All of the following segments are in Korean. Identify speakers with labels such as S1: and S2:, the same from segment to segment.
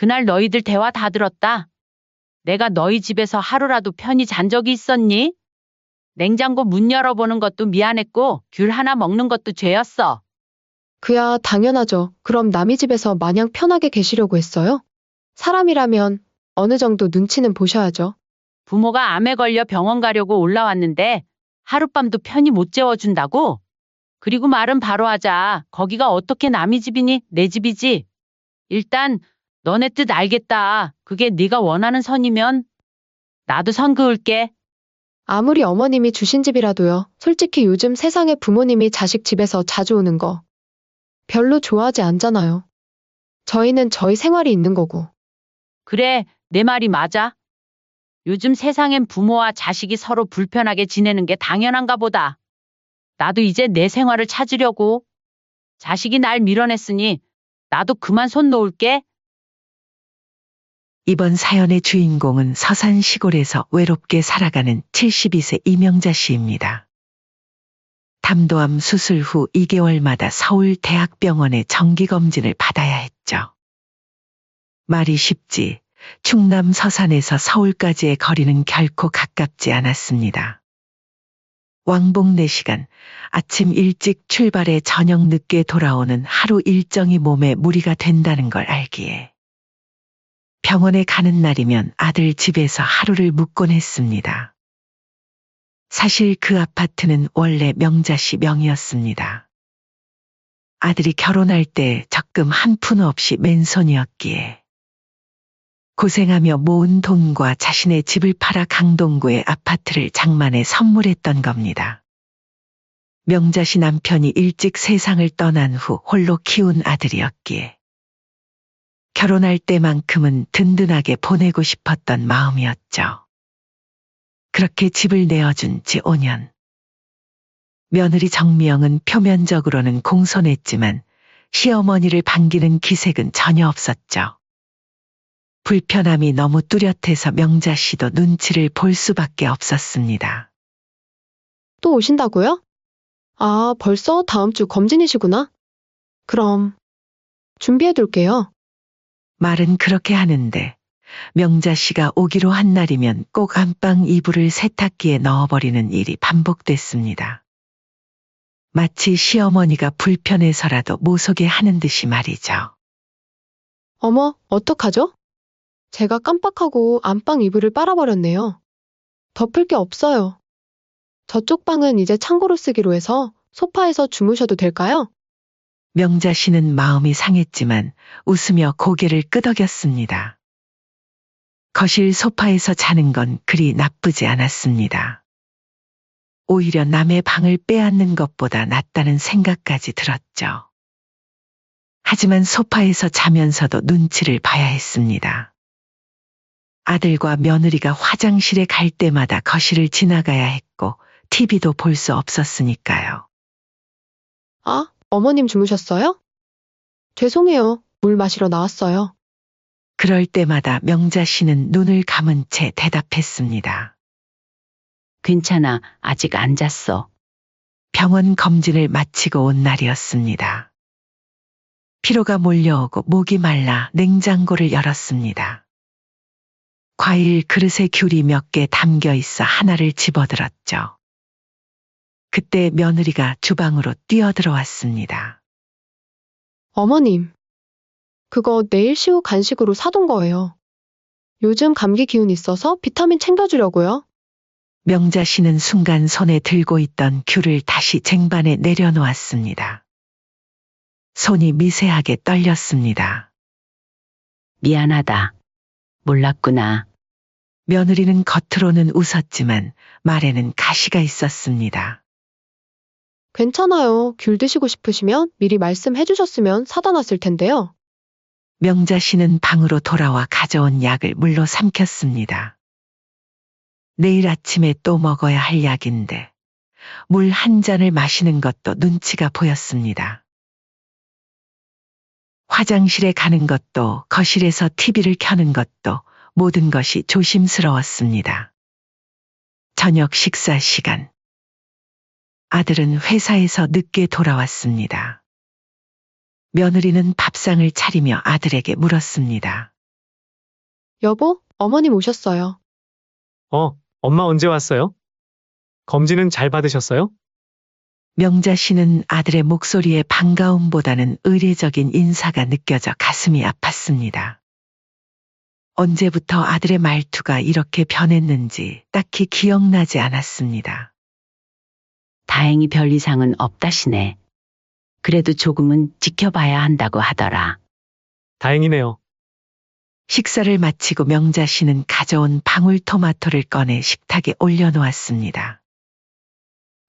S1: 그날 너희들 대화 다 들었다. 내가 너희 집에서 하루라도 편히 잔 적이 있었니? 냉장고 문 열어보는 것도 미안했고 귤 하나 먹는 것도 죄였어.
S2: 그야 당연하죠. 그럼 남의 집에서 마냥 편하게 계시려고 했어요? 사람이라면 어느 정도 눈치는 보셔야죠.
S1: 부모가 암에 걸려 병원 가려고 올라왔는데 하룻밤도 편히 못 재워준다고? 그리고 말은 바로 하자. 거기가 어떻게 남의 집이니? 내 집이지. 일단 너네 뜻 알겠다. 그게 네가 원하는 선이면 나도 선 그을게.
S2: 아무리 어머님이 주신 집이라도요. 솔직히 요즘 세상에 부모님이 자식 집에서 자주 오는 거 별로 좋아하지 않잖아요. 저희는 저희 생활이 있는 거고.
S1: 그래, 내 말이 맞아. 요즘 세상엔 부모와 자식이 서로 불편하게 지내는 게 당연한가 보다. 나도 이제 내 생활을 찾으려고. 자식이 날 밀어냈으니 나도 그만 손 놓을게.
S3: 이번 사연의 주인공은 서산 시골에서 외롭게 살아가는 72세 이명자 씨입니다. 담도암 수술 후 2개월마다 서울 대학병원에 정기검진을 받아야 했죠. 말이 쉽지 충남 서산에서 서울까지의 거리는 결코 가깝지 않았습니다. 왕복 4시간, 아침 일찍 출발해 저녁 늦게 돌아오는 하루 일정이 몸에 무리가 된다는 걸 알기에 병원에 가는 날이면 아들 집에서 하루를 묵곤 했습니다. 사실 그 아파트는 원래 명자 씨 명의였습니다. 아들이 결혼할 때 적금 한 푼 없이 맨손이었기에 고생하며 모은 돈과 자신의 집을 팔아 강동구의 아파트를 장만해 선물했던 겁니다. 명자 씨 남편이 일찍 세상을 떠난 후 홀로 키운 아들이었기에 결혼할 때만큼은 든든하게 보내고 싶었던 마음이었죠. 그렇게 집을 내어준 지 5년. 며느리 정미영은 표면적으로는 공손했지만 시어머니를 반기는 기색은 전혀 없었죠. 불편함이 너무 뚜렷해서 명자 씨도 눈치를 볼 수밖에 없었습니다.
S2: 또 오신다고요? 아, 벌써 다음 주 검진이시구나. 그럼 준비해둘게요.
S3: 말은 그렇게 하는데 명자 씨가 오기로 한 날이면 꼭 안방 이불을 세탁기에 넣어버리는 일이 반복됐습니다. 마치 시어머니가 불편해서라도 모소게 하는 듯이 말이죠.
S2: 어머, 어떡하죠? 제가 깜빡하고 안방 이불을 빨아버렸네요. 덮을 게 없어요. 저쪽 방은 이제 창고로 쓰기로 해서 소파에서 주무셔도 될까요?
S3: 명자 씨는 마음이 상했지만 웃으며 고개를 끄덕였습니다. 거실 소파에서 자는 건 그리 나쁘지 않았습니다. 오히려 남의 방을 빼앗는 것보다 낫다는 생각까지 들었죠. 하지만 소파에서 자면서도 눈치를 봐야 했습니다. 아들과 며느리가 화장실에 갈 때마다 거실을 지나가야 했고 TV도 볼 수 없었으니까요.
S2: 아, 어머님 주무셨어요? 죄송해요. 물 마시러 나왔어요.
S3: 그럴 때마다 명자 씨는 눈을 감은 채 대답했습니다.
S1: 괜찮아. 아직 안 잤어.
S3: 병원 검진을 마치고 온 날이었습니다. 피로가 몰려오고 목이 말라 냉장고를 열었습니다. 과일 그릇에 귤이 몇 개 담겨 있어 하나를 집어들었죠. 그때 며느리가 주방으로 뛰어들어왔습니다.
S2: 어머님, 그거 내일 시우 간식으로 사둔 거예요. 요즘 감기 기운 있어서 비타민 챙겨주려고요.
S3: 명자 씨는 순간 손에 들고 있던 귤을 다시 쟁반에 내려놓았습니다. 손이 미세하게 떨렸습니다.
S1: 미안하다. 몰랐구나.
S3: 며느리는 겉으로는 웃었지만 말에는 가시가 있었습니다.
S2: 괜찮아요. 귤 드시고 싶으시면 미리 말씀해 주셨으면 사다 놨을 텐데요.
S3: 명자 씨는 방으로 돌아와 가져온 약을 물로 삼켰습니다. 내일 아침에 또 먹어야 할 약인데 물 한 잔을 마시는 것도 눈치가 보였습니다. 화장실에 가는 것도 거실에서 TV를 켜는 것도 모든 것이 조심스러웠습니다. 저녁 식사 시간. 아들은 회사에서 늦게 돌아왔습니다. 며느리는 밥상을 차리며 아들에게 물었습니다.
S2: 여보, 어머님 오셨어요.
S4: 엄마 언제 왔어요? 검진은 잘 받으셨어요?
S3: 명자 씨는 아들의 목소리에 반가움보다는 의례적인 인사가 느껴져 가슴이 아팠습니다. 언제부터 아들의 말투가 이렇게 변했는지 딱히 기억나지 않았습니다.
S1: 다행히 별 이상은 없다시네. 그래도 조금은 지켜봐야 한다고 하더라.
S4: 다행이네요.
S3: 식사를 마치고 명자 씨는 가져온 방울토마토를 꺼내 식탁에 올려놓았습니다.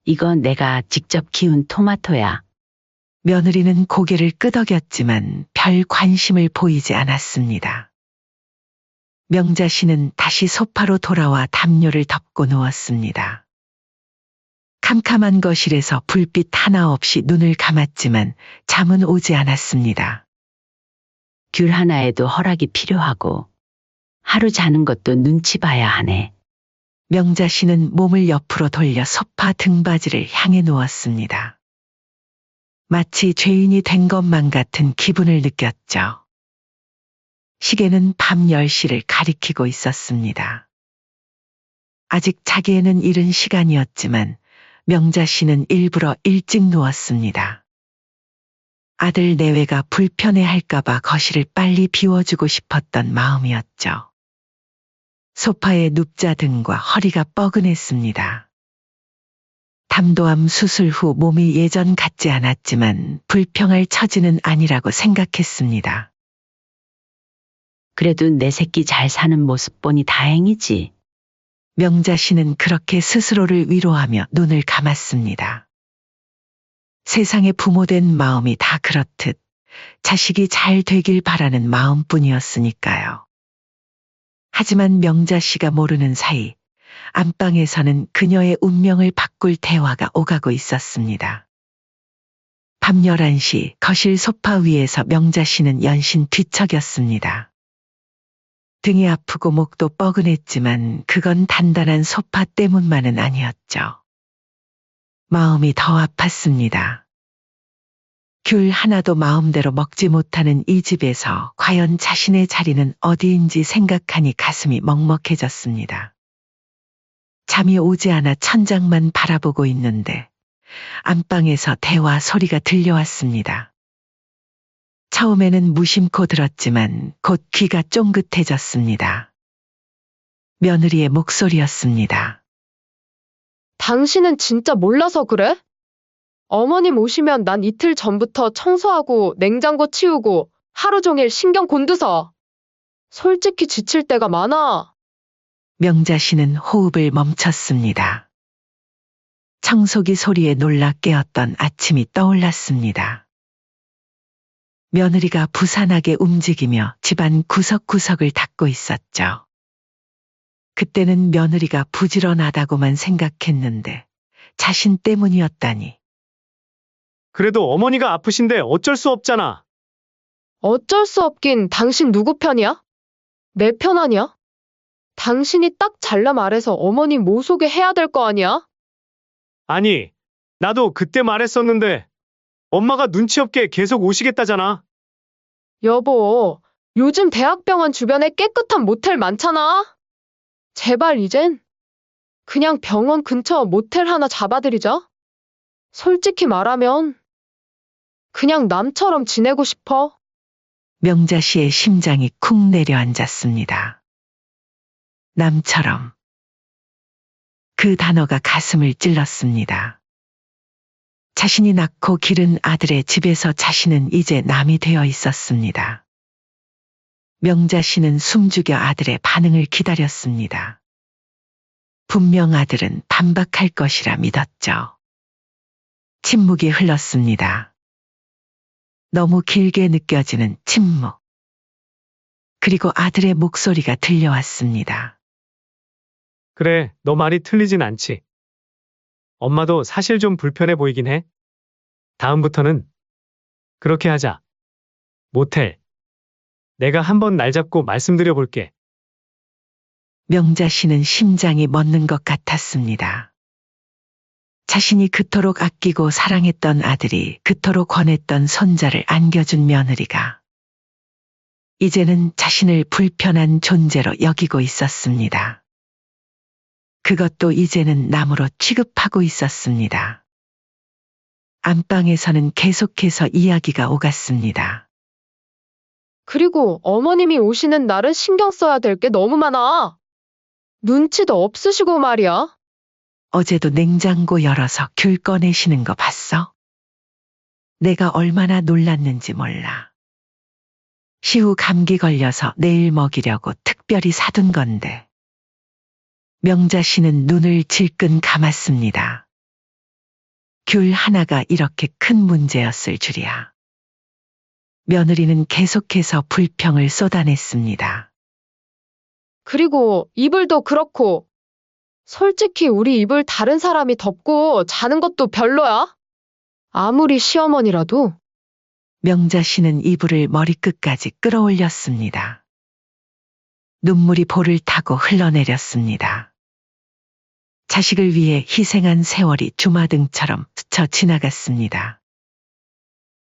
S1: 이건 내가 직접 키운 토마토야.
S3: 며느리는 고개를 끄덕였지만 별 관심을 보이지 않았습니다. 명자 씨는 다시 소파로 돌아와 담요를 덮고 누웠습니다. 캄캄한 거실에서 불빛 하나 없이 눈을 감았지만 잠은 오지 않았습니다.
S1: 귤 하나에도 허락이 필요하고 하루 자는 것도 눈치 봐야 하네.
S3: 명자 씨는 몸을 옆으로 돌려 소파 등받이를 향해 누웠습니다. 마치 죄인이 된 것만 같은 기분을 느꼈죠. 시계는 밤 10시를 가리키고 있었습니다. 아직 자기에는 이른 시간이었지만 명자 씨는 일부러 일찍 누웠습니다. 아들 내외가 불편해할까봐 거실을 빨리 비워주고 싶었던 마음이었죠. 소파에 눕자 등과 허리가 뻐근했습니다. 담도암 수술 후 몸이 예전 같지 않았지만 불평할 처지는 아니라고 생각했습니다.
S1: 그래도 내 새끼 잘 사는 모습 보니 다행이지.
S3: 명자 씨는 그렇게 스스로를 위로하며 눈을 감았습니다. 세상에 부모된 마음이 다 그렇듯 자식이 잘 되길 바라는 마음뿐이었으니까요. 하지만 명자 씨가 모르는 사이 안방에서는 그녀의 운명을 바꿀 대화가 오가고 있었습니다. 밤 11시 거실 소파 위에서 명자 씨는 연신 뒤척였습니다. 등이 아프고 목도 뻐근했지만 그건 단단한 소파 때문만은 아니었죠. 마음이 더 아팠습니다. 귤 하나도 마음대로 먹지 못하는 이 집에서 과연 자신의 자리는 어디인지 생각하니 가슴이 먹먹해졌습니다. 잠이 오지 않아 천장만 바라보고 있는데 안방에서 대화 소리가 들려왔습니다. 처음에는 무심코 들었지만 곧 귀가 쫑긋해졌습니다. 며느리의 목소리였습니다.
S2: 당신은 진짜 몰라서 그래? 어머님 오시면 난 이틀 전부터 청소하고 냉장고 치우고 하루 종일 신경 곤두서. 솔직히 지칠 때가 많아.
S3: 명자 씨는 호흡을 멈췄습니다. 청소기 소리에 놀라 깨었던 아침이 떠올랐습니다. 며느리가 부산하게 움직이며 집안 구석구석을 닦고 있었죠. 그때는 며느리가 부지런하다고만 생각했는데 자신 때문이었다니.
S4: 그래도 어머니가 아프신데 어쩔 수 없잖아.
S2: 어쩔 수 없긴 당신 누구 편이야? 내 편 아니야? 당신이 딱 잘라 말해서 어머니 모속에 해야 될 거 아니야?
S4: 아니, 나도 그때 말했었는데 엄마가 눈치 없게 계속 오시겠다잖아.
S2: 여보, 요즘 대학병원 주변에 깨끗한 모텔 많잖아. 제발 이젠 그냥 병원 근처 모텔 하나 잡아드리자. 솔직히 말하면 그냥 남처럼 지내고 싶어.
S3: 명자 씨의 심장이 쿵 내려앉았습니다. 남처럼. 그 단어가 가슴을 찔렀습니다. 자신이 낳고 기른 아들의 집에서 자신은 이제 남이 되어 있었습니다. 명자 씨는 숨죽여 아들의 반응을 기다렸습니다. 분명 아들은 반박할 것이라 믿었죠. 침묵이 흘렀습니다. 너무 길게 느껴지는 침묵. 그리고 아들의 목소리가 들려왔습니다.
S4: 그래, 너 말이 틀리진 않지. 엄마도 사실 좀 불편해 보이긴 해. 다음부터는 그렇게 하자. 모텔. 내가 한번 날 잡고 말씀드려 볼게.
S3: 명자 씨는 심장이 멎는 것 같았습니다. 자신이 그토록 아끼고 사랑했던 아들이 그토록 권했던 손자를 안겨준 며느리가 이제는 자신을 불편한 존재로 여기고 있었습니다. 그것도 이제는 남으로 취급하고 있었습니다. 안방에서는 계속해서 이야기가 오갔습니다.
S2: 그리고 어머님이 오시는 날은 신경 써야 될 게 너무 많아. 눈치도 없으시고 말이야.
S3: 어제도 냉장고 열어서 귤 꺼내시는 거 봤어? 내가 얼마나 놀랐는지 몰라. 시후 감기 걸려서 내일 먹이려고 특별히 사둔 건데. 명자 씨는 눈을 질끈 감았습니다. 귤 하나가 이렇게 큰 문제였을 줄이야. 며느리는 계속해서 불평을 쏟아냈습니다.
S2: 그리고 이불도 그렇고. 솔직히 우리 이불 다른 사람이 덮고 자는 것도 별로야. 아무리 시어머니라도.
S3: 명자 씨는 이불을 머리끝까지 끌어올렸습니다. 눈물이 볼을 타고 흘러내렸습니다. 자식을 위해 희생한 세월이 주마등처럼 스쳐 지나갔습니다.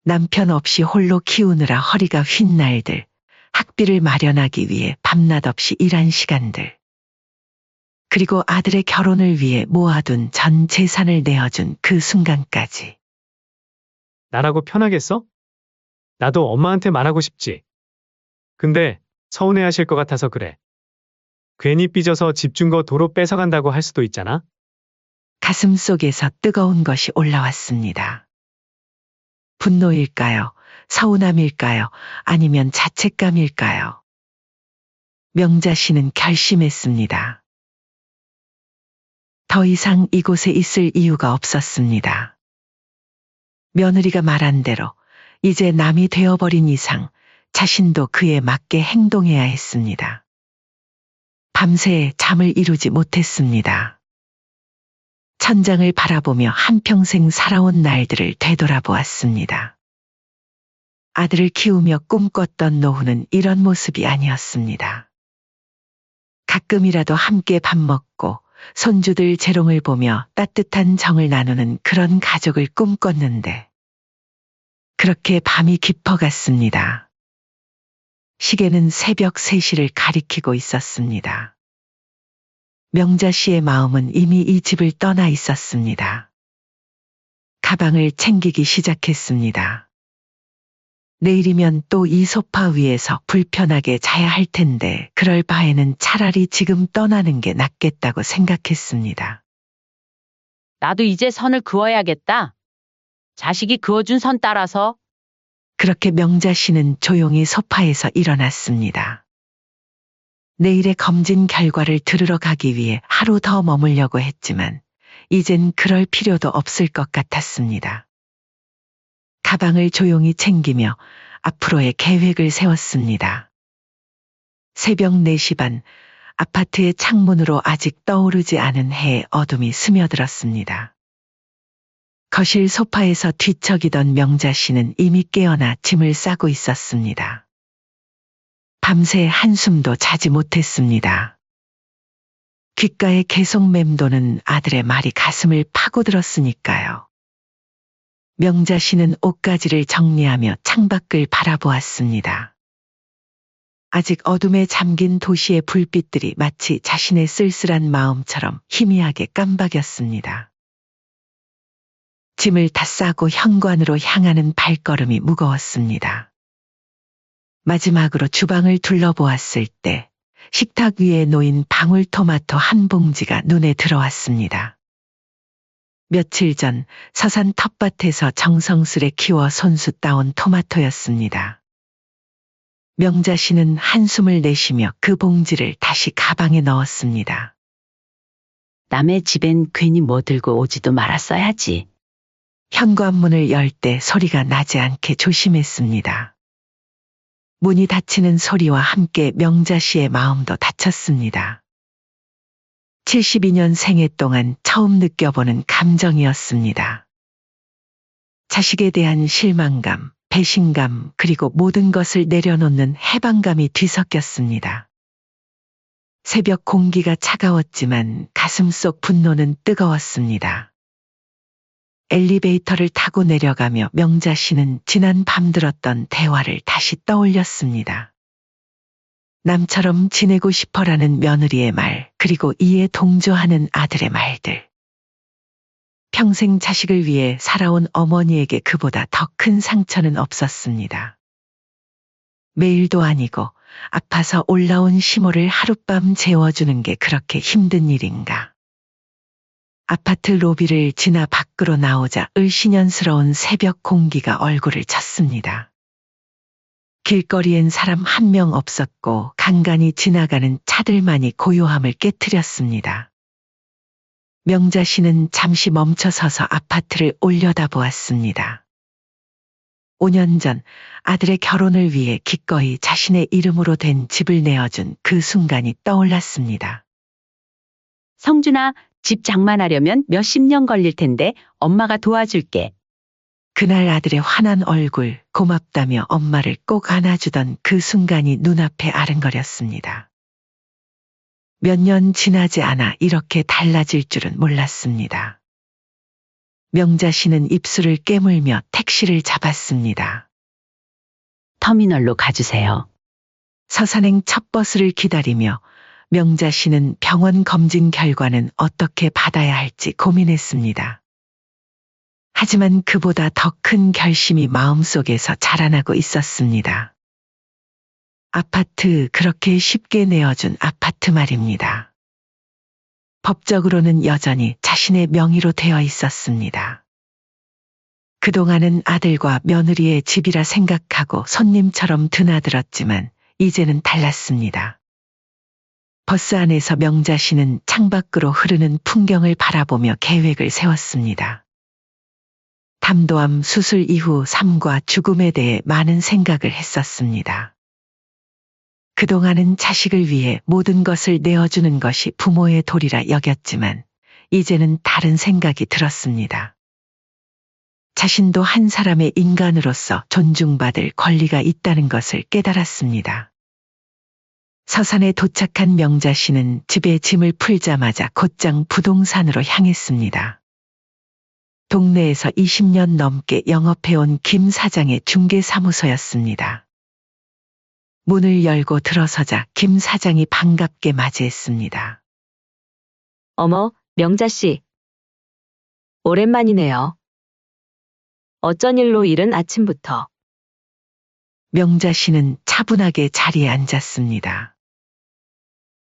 S3: 남편 없이 홀로 키우느라 허리가 휜 날들, 학비를 마련하기 위해 밤낮 없이 일한 시간들, 그리고 아들의 결혼을 위해 모아둔 전 재산을 내어준 그 순간까지.
S4: 나라고 편하겠어? 나도 엄마한테 말하고 싶지. 근데 서운해하실 것 같아서 그래. 괜히 삐져서 집 준 거 도로 뺏어간다고 할 수도 있잖아.
S3: 가슴 속에서 뜨거운 것이 올라왔습니다. 분노일까요? 서운함일까요? 아니면 자책감일까요? 명자 씨는 결심했습니다. 더 이상 이곳에 있을 이유가 없었습니다. 며느리가 말한 대로 이제 남이 되어버린 이상 자신도 그에 맞게 행동해야 했습니다. 밤새 잠을 이루지 못했습니다. 천장을 바라보며 한평생 살아온 날들을 되돌아보았습니다. 아들을 키우며 꿈꿨던 노후는 이런 모습이 아니었습니다. 가끔이라도 함께 밥 먹고 손주들 재롱을 보며 따뜻한 정을 나누는 그런 가족을 꿈꿨는데 그렇게 밤이 깊어갔습니다. 시계는 새벽 3시를 가리키고 있었습니다. 명자 씨의 마음은 이미 이 집을 떠나 있었습니다. 가방을 챙기기 시작했습니다. 내일이면 또 이 소파 위에서 불편하게 자야 할 텐데 그럴 바에는 차라리 지금 떠나는 게 낫겠다고 생각했습니다.
S1: 나도 이제 선을 그어야겠다. 자식이 그어준 선 따라서.
S3: 그렇게 명자 씨는 조용히 소파에서 일어났습니다. 내일의 검진 결과를 들으러 가기 위해 하루 더 머물려고 했지만 이젠 그럴 필요도 없을 것 같았습니다. 가방을 조용히 챙기며 앞으로의 계획을 세웠습니다. 새벽 4시 반, 아파트의 창문으로 아직 떠오르지 않은 해의 어둠이 스며들었습니다. 거실 소파에서 뒤척이던 명자 씨는 이미 깨어나 짐을 싸고 있었습니다. 밤새 한숨도 자지 못했습니다. 귓가에 계속 맴도는 아들의 말이 가슴을 파고들었으니까요. 명자 씨는 옷가지를 정리하며 창밖을 바라보았습니다. 아직 어둠에 잠긴 도시의 불빛들이 마치 자신의 쓸쓸한 마음처럼 희미하게 깜박였습니다. 짐을 다 싸고 현관으로 향하는 발걸음이 무거웠습니다. 마지막으로 주방을 둘러보았을 때 식탁 위에 놓인 방울토마토 한 봉지가 눈에 들어왔습니다. 며칠 전 서산 텃밭에서 정성스레 키워 손수 따온 토마토였습니다. 명자 씨는 한숨을 내쉬며 그 봉지를 다시 가방에 넣었습니다.
S1: 남의 집엔 괜히 뭐 들고 오지도 말았어야지.
S3: 현관문을 열 때 소리가 나지 않게 조심했습니다. 문이 닫히는 소리와 함께 명자 씨의 마음도 닫혔습니다. 72년 생애 동안 처음 느껴보는 감정이었습니다. 자식에 대한 실망감, 배신감, 그리고 모든 것을 내려놓는 해방감이 뒤섞였습니다. 새벽 공기가 차가웠지만 가슴속 분노는 뜨거웠습니다. 엘리베이터를 타고 내려가며 명자 씨는 지난 밤 들었던 대화를 다시 떠올렸습니다. 남처럼 지내고 싶어라는 며느리의 말, 그리고 이에 동조하는 아들의 말들. 평생 자식을 위해 살아온 어머니에게 그보다 더 큰 상처는 없었습니다. 매일도 아니고 아파서 올라온 시모를 하룻밤 재워주는 게 그렇게 힘든 일인가. 아파트 로비를 지나 밖으로 나오자 을씨년스러운 새벽 공기가 얼굴을 쳤습니다. 길거리엔 사람 한 명 없었고 간간히 지나가는 차들만이 고요함을 깨트렸습니다. 명자 씨는 잠시 멈춰서서 아파트를 올려다보았습니다. 5년 전 아들의 결혼을 위해 기꺼이 자신의 이름으로 된 집을 내어준 그 순간이 떠올랐습니다.
S1: 성준아, 집 장만하려면 몇십 년 걸릴 텐데 엄마가 도와줄게.
S3: 그날 아들의 환한 얼굴, 고맙다며 엄마를 꼭 안아주던 그 순간이 눈앞에 아른거렸습니다. 몇 년 지나지 않아 이렇게 달라질 줄은 몰랐습니다. 명자 씨는 입술을 깨물며 택시를 잡았습니다.
S1: 터미널로 가주세요.
S3: 서산행 첫 버스를 기다리며 명자 씨는 병원 검진 결과는 어떻게 받아야 할지 고민했습니다. 하지만 그보다 더 큰 결심이 마음속에서 자라나고 있었습니다. 아파트, 그렇게 쉽게 내어준 아파트 말입니다. 법적으로는 여전히 자신의 명의로 되어 있었습니다. 그동안은 아들과 며느리의 집이라 생각하고 손님처럼 드나들었지만 이제는 달랐습니다. 버스 안에서 명자 씨는 창밖으로 흐르는 풍경을 바라보며 계획을 세웠습니다. 담도암 수술 이후 삶과 죽음에 대해 많은 생각을 했었습니다. 그동안은 자식을 위해 모든 것을 내어주는 것이 부모의 도리라 여겼지만 이제는 다른 생각이 들었습니다. 자신도 한 사람의 인간으로서 존중받을 권리가 있다는 것을 깨달았습니다. 서산에 도착한 명자 씨는 집에 짐을 풀자마자 곧장 부동산으로 향했습니다. 동네에서 20년 넘게 영업해온 김 사장의 중개사무소였습니다. 문을 열고 들어서자 김 사장이 반갑게 맞이했습니다.
S5: 어머, 명자 씨. 오랜만이네요. 어쩐 일로 이른 아침부터.
S3: 명자 씨는 차분하게 자리에 앉았습니다.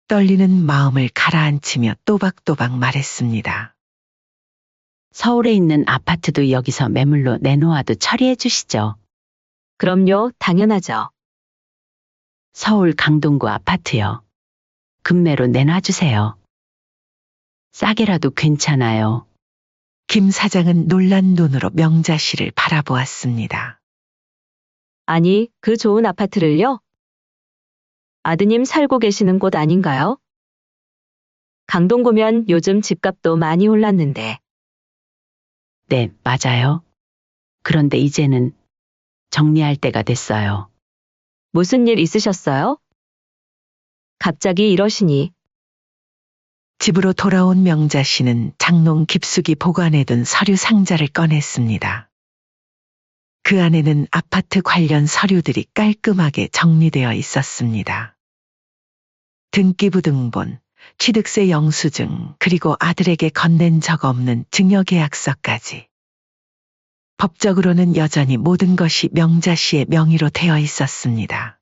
S3: 떨리는 마음을 가라앉히며 또박또박 말했습니다.
S1: 서울에 있는 아파트도 여기서 매물로 내놓아도 처리해 주시죠.
S5: 그럼요, 당연하죠.
S1: 서울 강동구 아파트요. 금매로 내놔주세요. 싸게라도 괜찮아요.
S3: 김 사장은 놀란 눈으로 명자 씨를 바라보았습니다.
S5: 아니, 그 좋은 아파트를요? 아드님 살고 계시는 곳 아닌가요? 강동구면 요즘 집값도 많이 올랐는데.
S1: 네, 맞아요. 그런데 이제는 정리할 때가 됐어요.
S5: 무슨 일 있으셨어요? 갑자기 이러시니.
S3: 집으로 돌아온 명자 씨는 장롱 깊숙이 보관해둔 서류 상자를 꺼냈습니다. 그 안에는 아파트 관련 서류들이 깔끔하게 정리되어 있었습니다. 등기부등본, 취득세 영수증, 그리고 아들에게 건넨 적 없는 증여계약서까지. 법적으로는 여전히 모든 것이 명자 씨의 명의로 되어 있었습니다.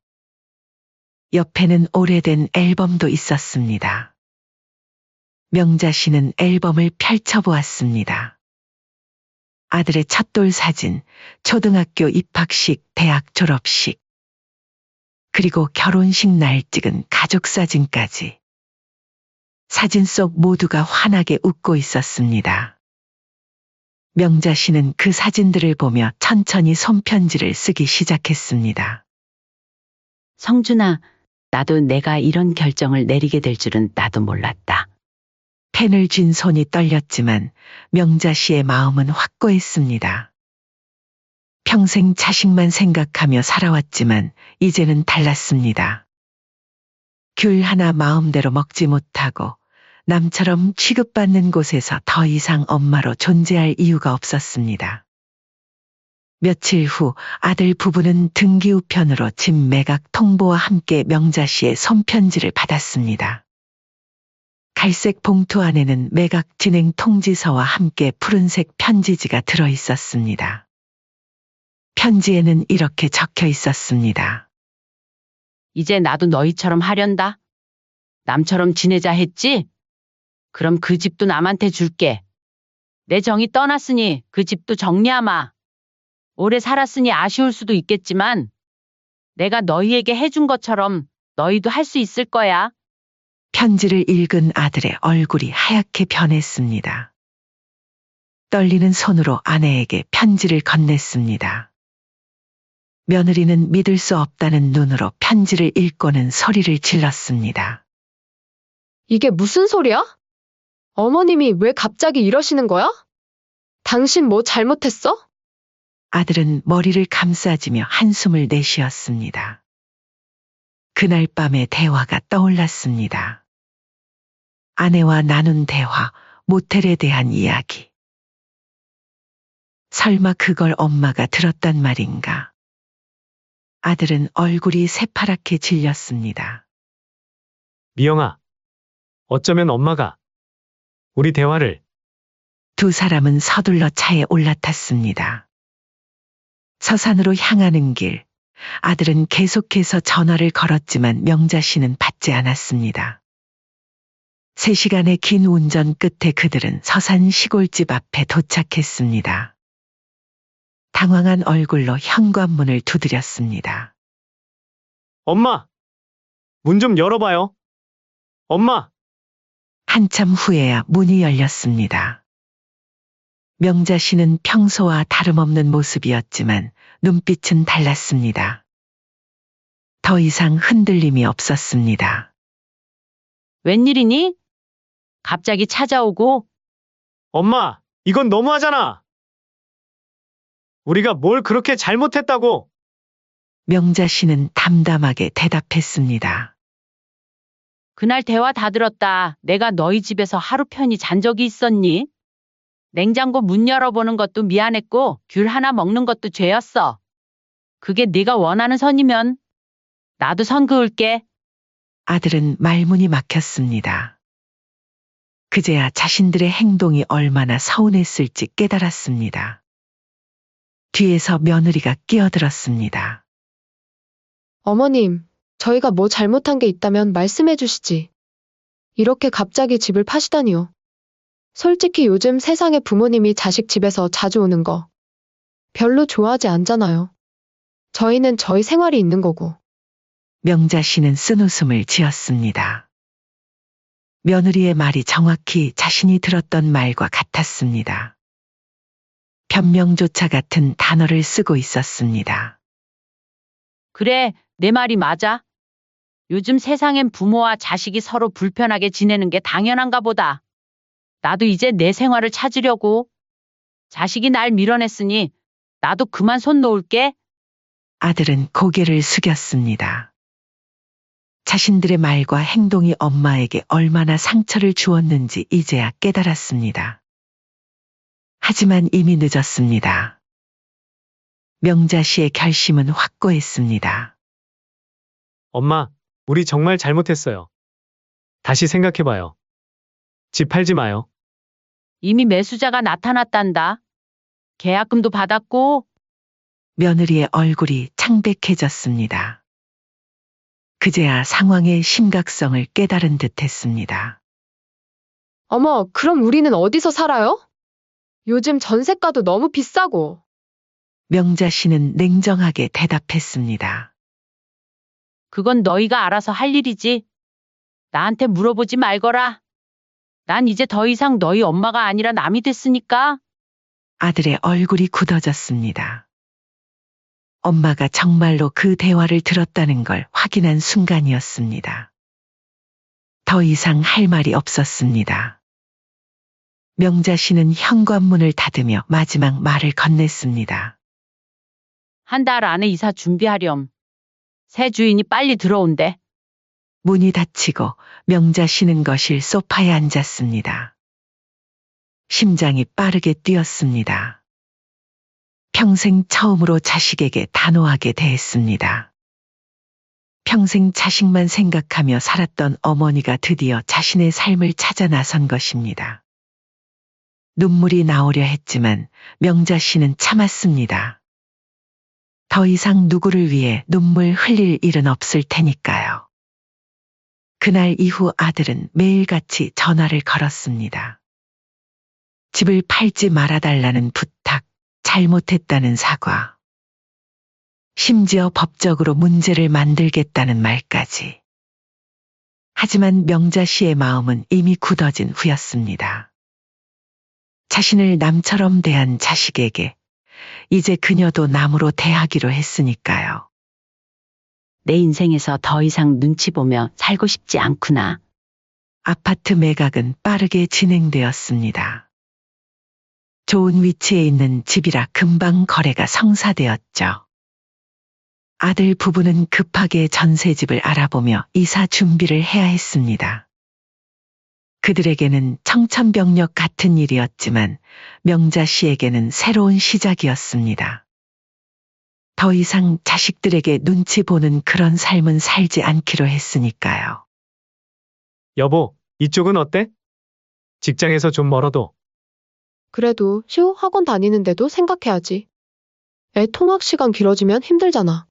S3: 옆에는 오래된 앨범도 있었습니다. 명자 씨는 앨범을 펼쳐보았습니다. 아들의 첫돌 사진, 초등학교 입학식, 대학 졸업식, 그리고 결혼식 날 찍은 가족 사진까지. 사진 속 모두가 환하게 웃고 있었습니다. 명자 씨는 그 사진들을 보며 천천히 손편지를 쓰기 시작했습니다.
S1: 성준아, 나도 내가 이런 결정을 내리게 될 줄은 나도 몰랐다.
S3: 펜을 쥔 손이 떨렸지만 명자 씨의 마음은 확고했습니다. 평생 자식만 생각하며 살아왔지만 이제는 달랐습니다. 귤 하나 마음대로 먹지 못하고 남처럼 취급받는 곳에서 더 이상 엄마로 존재할 이유가 없었습니다. 며칠 후 아들 부부는 등기 우편으로 집 매각 통보와 함께 명자 씨의 손편지를 받았습니다. 갈색 봉투 안에는 매각 진행 통지서와 함께 푸른색 편지지가 들어 있었습니다. 편지에는 이렇게 적혀 있었습니다.
S1: 이제 나도 너희처럼 하련다. 남처럼 지내자 했지? 그럼 그 집도 남한테 줄게. 내 정이 떠났으니 그 집도 정리하마. 오래 살았으니 아쉬울 수도 있겠지만 내가 너희에게 해준 것처럼 너희도 할 수 있을 거야.
S3: 편지를 읽은 아들의 얼굴이 하얗게 변했습니다. 떨리는 손으로 아내에게 편지를 건넸습니다. 며느리는 믿을 수 없다는 눈으로 편지를 읽고는 소리를 질렀습니다.
S2: 이게 무슨 소리야? 어머님이 왜 갑자기 이러시는 거야? 당신 뭐 잘못했어?
S3: 아들은 머리를 감싸지며 한숨을 내쉬었습니다. 그날 밤의 대화가 떠올랐습니다. 아내와 나눈 대화, 모텔에 대한 이야기. 설마 그걸 엄마가 들었단 말인가? 아들은 얼굴이 새파랗게 질렸습니다.
S4: 미영아, 어쩌면 엄마가 우리 대화를.
S3: 두 사람은 서둘러 차에 올라탔습니다. 서산으로 향하는 길, 아들은 계속해서 전화를 걸었지만 명자 씨는 받지 않았습니다. 3시간의 긴 운전 끝에 그들은 서산 시골집 앞에 도착했습니다. 당황한 얼굴로 현관문을 두드렸습니다.
S4: 엄마! 문 좀 열어봐요. 엄마!
S3: 한참 후에야 문이 열렸습니다. 명자 씨는 평소와 다름없는 모습이었지만 눈빛은 달랐습니다. 더 이상 흔들림이 없었습니다.
S1: 웬일이니? 갑자기 찾아오고
S4: 엄마! 이건 너무하잖아! 우리가 뭘 그렇게 잘못했다고!
S3: 명자 씨는 담담하게 대답했습니다.
S1: 그날 대화 다 들었다. 내가 너희 집에서 하루 편히 잔 적이 있었니? 냉장고 문 열어보는 것도 미안했고 귤 하나 먹는 것도 죄였어. 그게 네가 원하는 선이면 나도 선 그을게.
S3: 아들은 말문이 막혔습니다. 그제야 자신들의 행동이 얼마나 서운했을지 깨달았습니다. 뒤에서 며느리가 끼어들었습니다.
S2: 어머님, 저희가 뭐 잘못한 게 있다면 말씀해 주시지. 이렇게 갑자기 집을 파시다니요. 솔직히 요즘 세상에 부모님이 자식 집에서 자주 오는 거 별로 좋아하지 않잖아요. 저희는 저희 생활이 있는 거고.
S3: 명자 씨는 쓴웃음을 지었습니다. 며느리의 말이 정확히 자신이 들었던 말과 같았습니다. 변명조차 같은 단어를 쓰고 있었습니다.
S1: 그래, 내 말이 맞아. 요즘 세상엔 부모와 자식이 서로 불편하게 지내는 게 당연한가 보다. 나도 이제 내 생활을 찾으려고. 자식이 날 밀어냈으니 나도 그만 손 놓을게.
S3: 아들은 고개를 숙였습니다. 자신들의 말과 행동이 엄마에게 얼마나 상처를 주었는지 이제야 깨달았습니다. 하지만 이미 늦었습니다. 명자 씨의 결심은 확고했습니다.
S4: 엄마, 우리 정말 잘못했어요. 다시 생각해봐요. 집 팔지 마요.
S1: 이미 매수자가 나타났단다. 계약금도 받았고.
S3: 며느리의 얼굴이 창백해졌습니다. 그제야 상황의 심각성을 깨달은 듯했습니다.
S2: 어머, 그럼 우리는 어디서 살아요? 요즘 전세가도 너무 비싸고.
S3: 명자 씨는 냉정하게 대답했습니다.
S1: 그건 너희가 알아서 할 일이지. 나한테 물어보지 말거라. 난 이제 더 이상 너희 엄마가 아니라 남이 됐으니까.
S3: 아들의 얼굴이 굳어졌습니다. 엄마가 정말로 그 대화를 들었다는 걸 확인한 순간이었습니다. 더 이상 할 말이 없었습니다. 명자 씨는 현관문을 닫으며 마지막 말을 건넸습니다.
S1: 한 달 안에 이사 준비하렴. 새 주인이 빨리 들어온대.
S3: 문이 닫히고 명자 씨는 거실 소파에 앉았습니다. 심장이 빠르게 뛰었습니다. 평생 처음으로 자식에게 단호하게 대했습니다. 평생 자식만 생각하며 살았던 어머니가 드디어 자신의 삶을 찾아 나선 것입니다. 눈물이 나오려 했지만 명자 씨는 참았습니다. 더 이상 누구를 위해 눈물 흘릴 일은 없을 테니까요. 그날 이후 아들은 매일같이 전화를 걸었습니다. 집을 팔지 말아달라는 부탁, 잘못했다는 사과. 심지어 법적으로 문제를 만들겠다는 말까지. 하지만 명자 씨의 마음은 이미 굳어진 후였습니다. 자신을 남처럼 대한 자식에게 이제 그녀도 남으로 대하기로 했으니까요.
S1: 내 인생에서 더 이상 눈치 보며 살고 싶지 않구나.
S3: 아파트 매각은 빠르게 진행되었습니다. 좋은 위치에 있는 집이라 금방 거래가 성사되었죠. 아들 부부는 급하게 전세집을 알아보며 이사 준비를 해야 했습니다. 그들에게는 청천벽력 같은 일이었지만 명자 씨에게는 새로운 시작이었습니다. 더 이상 자식들에게 눈치 보는 그런 삶은 살지 않기로 했으니까요.
S4: 여보, 이쪽은 어때? 직장에서 좀 멀어도.
S2: 그래도 시호 학원 다니는데도 생각해야지. 애 통학 시간 길어지면 힘들잖아.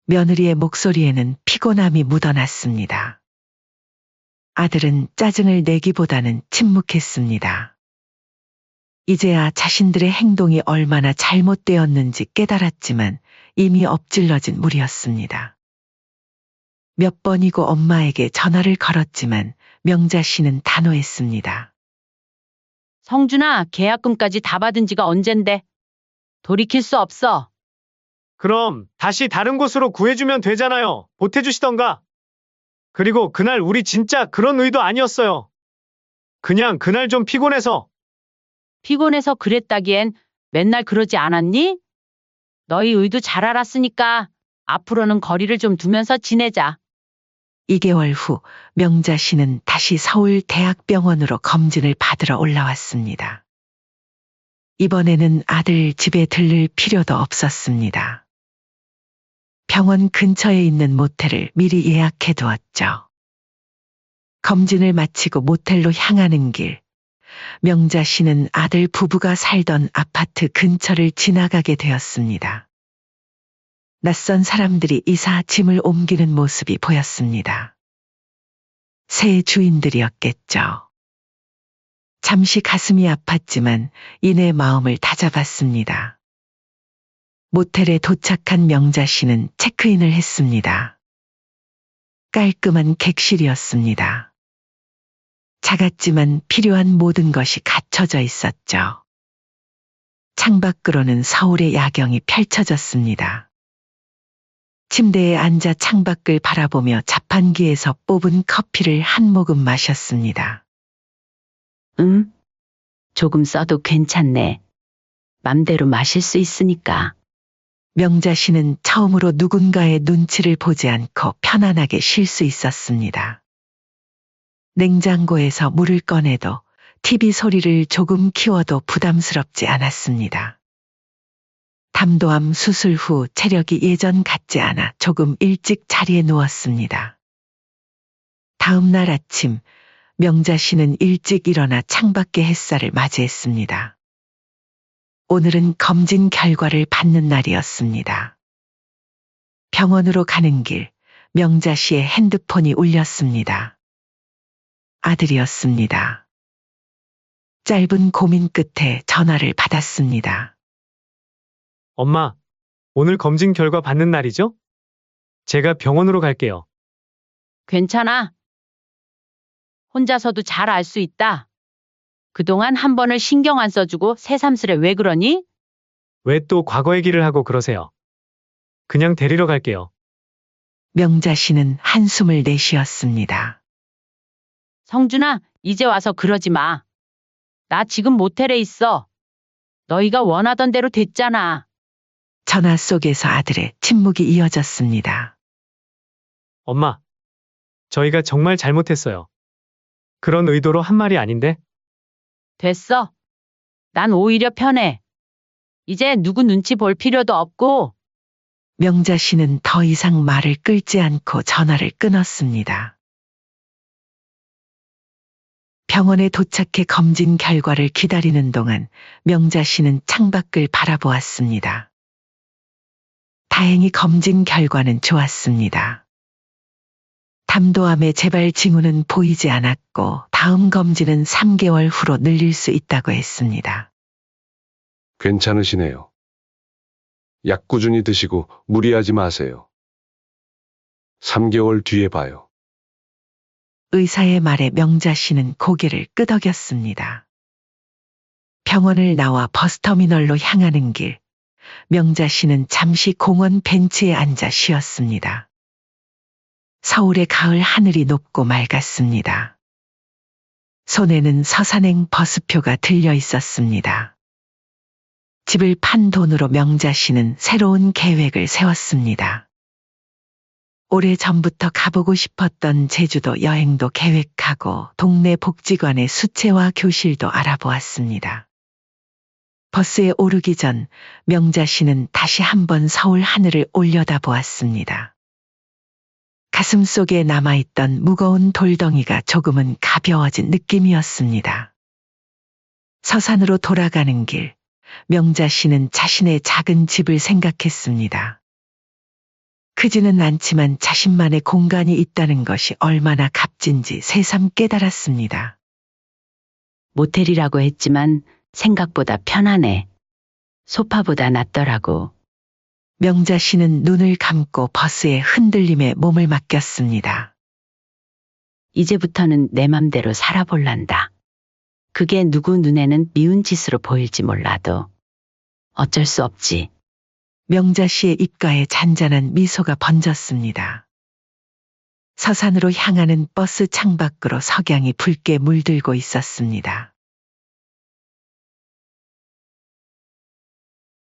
S3: 며느리의 목소리에는 피곤함이 묻어났습니다. 아들은 짜증을 내기보다는 침묵했습니다. 이제야 자신들의 행동이 얼마나 잘못되었는지 깨달았지만 이미 엎질러진 물이었습니다. 몇 번이고 엄마에게 전화를 걸었지만 명자 씨는 단호했습니다.
S1: 성준아, 계약금까지 다 받은 지가 언젠데. 돌이킬 수 없어.
S4: 그럼 다시 다른 곳으로 구해주면 되잖아요. 보태주시던가. 그리고 그날 우리 진짜 그런 의도 아니었어요. 그냥 그날 좀 피곤해서.
S1: 피곤해서 그랬다기엔 맨날 그러지 않았니? 너희 의도 잘 알았으니까 앞으로는 거리를 좀 두면서 지내자.
S3: 2개월 후 명자 씨는 다시 서울 대학병원으로 검진을 받으러 올라왔습니다. 이번에는 아들 집에 들를 필요도 없었습니다. 병원 근처에 있는 모텔을 미리 예약해 두었죠. 검진을 마치고 모텔로 향하는 길, 명자 씨는 아들 부부가 살던 아파트 근처를 지나가게 되었습니다. 낯선 사람들이 이사 짐을 옮기는 모습이 보였습니다. 새 주인들이었겠죠. 잠시 가슴이 아팠지만 이내 마음을 다잡았습니다. 모텔에 도착한 명자 씨는 체크인을 했습니다. 깔끔한 객실이었습니다. 작았지만 필요한 모든 것이 갖춰져 있었죠. 창밖으로는 서울의 야경이 펼쳐졌습니다. 침대에 앉아 창밖을 바라보며 자판기에서 뽑은 커피를 한 모금 마셨습니다.
S1: 조금 써도 괜찮네. 맘대로 마실 수 있으니까.
S3: 명자 씨는 처음으로 누군가의 눈치를 보지 않고 편안하게 쉴 수 있었습니다. 냉장고에서 물을 꺼내도 TV 소리를 조금 키워도 부담스럽지 않았습니다. 담도암 수술 후 체력이 예전 같지 않아 조금 일찍 자리에 누웠습니다. 다음 날 아침 명자 씨는 일찍 일어나 창밖의 햇살을 맞이했습니다. 오늘은 검진 결과를 받는 날이었습니다. 병원으로 가는 길, 명자 씨의 핸드폰이 울렸습니다. 아들이었습니다. 짧은 고민 끝에 전화를 받았습니다.
S4: 엄마, 오늘 검진 결과 받는 날이죠? 제가 병원으로 갈게요.
S1: 괜찮아. 혼자서도 잘 알 수 있다. 그동안 한 번을 신경 안 써주고 새삼스레 왜 그러니?
S4: 왜 또 과거 얘기를 하고 그러세요? 그냥 데리러 갈게요.
S3: 명자 씨는 한숨을 내쉬었습니다.
S1: 성준아, 이제 와서 그러지 마. 나 지금 모텔에 있어. 너희가 원하던 대로 됐잖아.
S3: 전화 속에서 아들의 침묵이 이어졌습니다.
S4: 엄마, 저희가 정말 잘못했어요. 그런 의도로 한 말이 아닌데?
S1: 됐어. 난 오히려 편해. 이제 누구 눈치 볼 필요도 없고
S3: 명자 씨는 더 이상 말을 끌지 않고 전화를 끊었습니다. 병원에 도착해 검진 결과를 기다리는 동안 명자 씨는 창밖을 바라보았습니다. 다행히 검진 결과는 좋았습니다. 담도암의 재발 징후는 보이지 않았고 다음 검진은 3개월 후로 늘릴 수 있다고 했습니다.
S6: 괜찮으시네요. 약 꾸준히 드시고 무리하지 마세요. 3개월 뒤에 봐요.
S3: 의사의 말에 명자 씨는 고개를 끄덕였습니다. 병원을 나와 버스터미널로 향하는 길, 명자 씨는 잠시 공원 벤치에 앉아 쉬었습니다. 서울의 가을 하늘이 높고 맑았습니다. 손에는 서산행 버스표가 들려 있었습니다. 집을 판 돈으로 명자 씨는 새로운 계획을 세웠습니다. 오래전부터 가보고 싶었던 제주도 여행도 계획하고 동네 복지관의 수채화 교실도 알아보았습니다. 버스에 오르기 전 명자 씨는 다시 한번 서울 하늘을 올려다보았습니다. 가슴 속에 남아있던 무거운 돌덩이가 조금은 가벼워진 느낌이었습니다. 서산으로 돌아가는 길, 명자 씨는 자신의 작은 집을 생각했습니다. 크지는 않지만 자신만의 공간이 있다는 것이 얼마나 값진지 새삼 깨달았습니다.
S1: 모텔이라고 했지만 생각보다 편하네. 소파보다 낫더라고.
S3: 명자 씨는 눈을 감고 버스의 흔들림에 몸을 맡겼습니다.
S1: 이제부터는 내 맘대로 살아볼란다. 그게 누구 눈에는 미운 짓으로 보일지 몰라도 어쩔 수 없지.
S3: 명자 씨의 입가에 잔잔한 미소가 번졌습니다. 서산으로 향하는 버스 창밖으로 석양이 붉게 물들고 있었습니다.